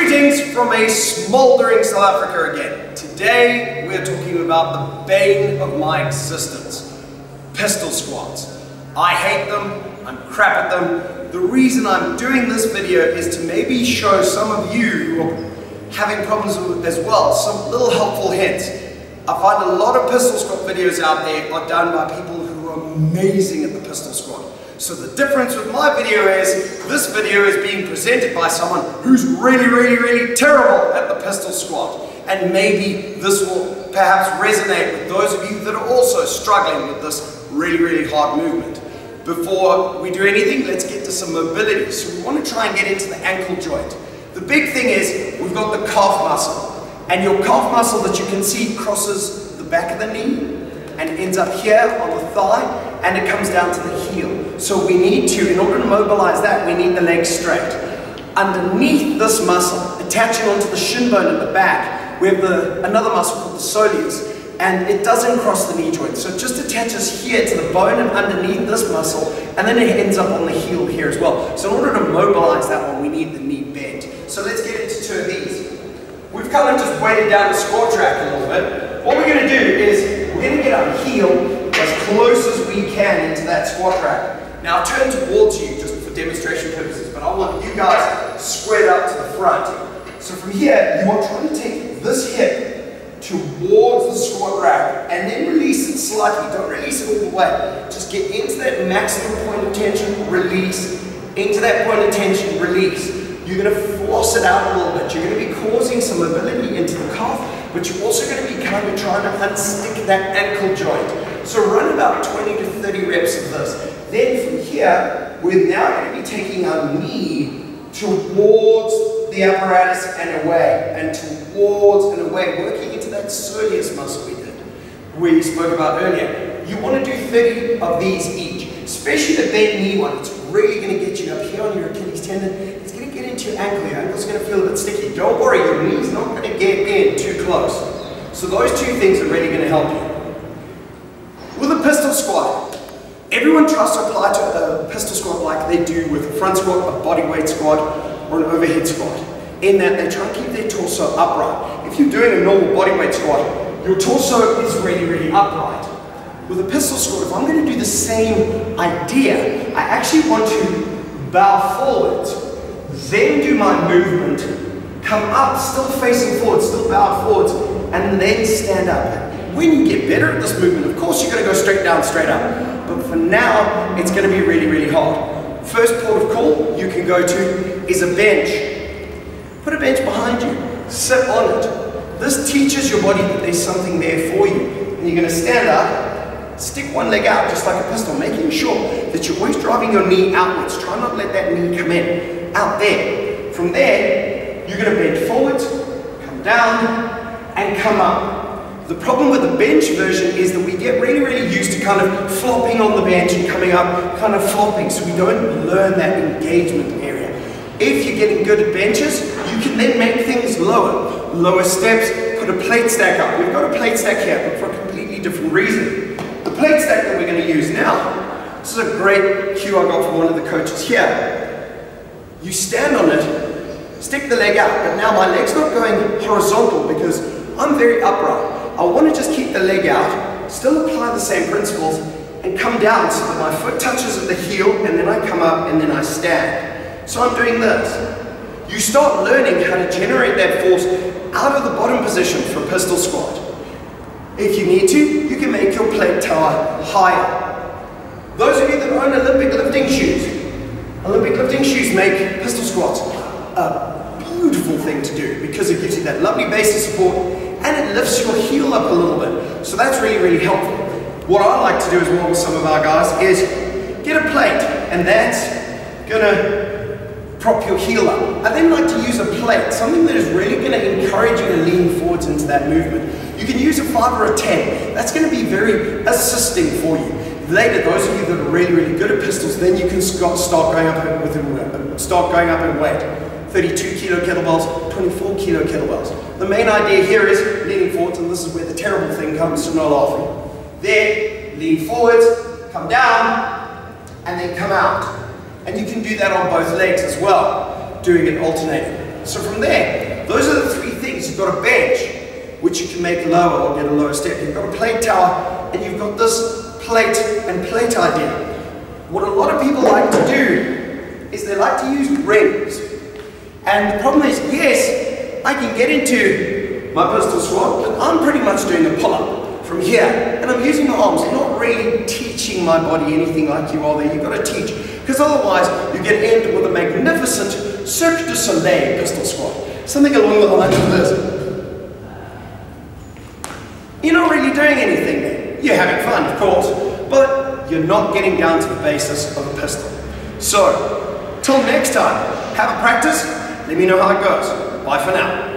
Greetings from a smouldering South Africa again. Today we're talking about the bane of my existence, pistol squats. I hate them, I'm crap at them. The reason I'm doing this video is to maybe show some of you who are having problems as well, some little helpful hints. I find a lot of pistol squat videos out there are done by people who are amazing at the pistol squat. So the difference with my video is, this video is being presented by someone who's really terrible at the pistol squat. And maybe this will perhaps resonate with those of you that are also struggling with this really hard movement. Before we do anything, let's get to some mobility. So we want to try and get into the ankle joint. The big thing is, we've got the calf muscle. And your calf muscle that you can see crosses the back of the knee and ends up here on the thigh, and it comes down to the heel. So we need to, in order to mobilize that, we need the legs straight. Underneath this muscle, attaching onto the shin bone at the back, we have another muscle called the soleus, and it doesn't cross the knee joint. So it just attaches here to the bone and underneath this muscle, and then it ends up on the heel here as well. So in order to mobilize that one, we need the knee bent. So let's get into two of these. We've kind of just weighted down the squat track a little bit. What we're going to do is, we're going to get our heel as close as we can into that squat rack. Now turn towards you just for demonstration purposes, but I want you guys squared up to the front. So from here, you are trying to take this hip towards the squat rack and then release it slightly. Don't release it all the way. Just get into that maximum point of tension, release. Into that point of tension, release. You're going to floss it out a little bit. You're going to be causing some mobility into the calf, but you're also going to be kind of trying to unstick that ankle joint. So run about 20 to 30 reps of this. Then from here, we're now going to be taking our knee towards the apparatus and away, and towards and away, working into that soleus muscle we spoke about earlier. You want to do 30 of these each, especially the bent knee one. It's really going to get you up here on your Achilles tendon. It's going to get into your ankle. Your ankle's going to feel a bit sticky. Don't worry, your knee's not going to get in too close. So those two things are really going to help you. With a pistol squat, everyone tries to apply to a pistol squat like they do with a front squat, a body weight squat, or an overhead squat. In that they try to keep their torso upright. If you're doing a normal body weight squat, your torso is really upright. With a pistol squat, if I'm going to do the same idea, I actually want to bow forwards, then do my movement, come up, still facing forward, still bowed forwards, and then stand up. When you get better at this movement, of course you're going to go straight down, straight up. But for now, it's going to be really hard. First port of call you can go to is a bench. Put a bench behind you, sit on it. This teaches your body that there's something there for you. And you're going to stand up, stick one leg out just like a pistol, making sure that you're always driving your knee outwards. Try not to let that knee come in. Out there. From there, you're going to bend forwards, come down, and come up. The problem with the bench version is that we get really used to kind of flopping on the bench and coming up, kind of flopping, so we don't learn that engagement area. If you're getting good at benches, you can then make things lower. Lower steps, put a plate stack up. We've got a plate stack here, but for a completely different reason. The plate stack that we're going to use now, this is a great cue I got from one of the coaches here. You stand on it, stick the leg out, but now my leg's not going horizontal because I'm very upright. I want to just keep the leg out, still apply the same principles, and come down so that my foot touches at the heel, and then I come up, and then I stand. So I'm doing this. You start learning how to generate that force out of the bottom position for a pistol squat. If you need to, you can make your plate tower higher. Those of you that own Olympic lifting shoes make pistol squats a beautiful thing to do because it gives you that lovely base of support and it lifts your heel up a little bit. So that's really helpful. What I like to do as well with some of our guys is get a plate, and that's gonna prop your heel up. I then like to use a plate, something that is really going to encourage you to lean forwards into that movement. You can use a 5 or a 10. That's going to be very assisting for you. Later, those of you that are really good at pistols, then you can start going up in weight. 32 kilo kettlebells, 24 kilo kettlebells. The main idea here is leaning forwards, and this is where the terrible thing comes, so no laughing. There, lean forwards, come down, and then come out. And you can do that on both legs as well, doing it alternating. So from there, those are the three things. You've got a bench, which you can make lower or get a lower step. You've got a plate tower, and you've got this plate and plate idea. What a lot of people like to do is they like to use rings. And the problem is, yes, I can get into my pistol squat, but I'm pretty much doing a pull-up from here. And I'm using my arms. I'm not really teaching my body anything like you are there. You've got to teach. Because otherwise, you get ended with a magnificent Cirque du Soleil pistol squat. Something along the lines of this. You're not really doing anything there. You're having fun, of course, but you're not getting down to the basis of a pistol. So, till next time, have a practice. Let me know how it goes. Bye for now.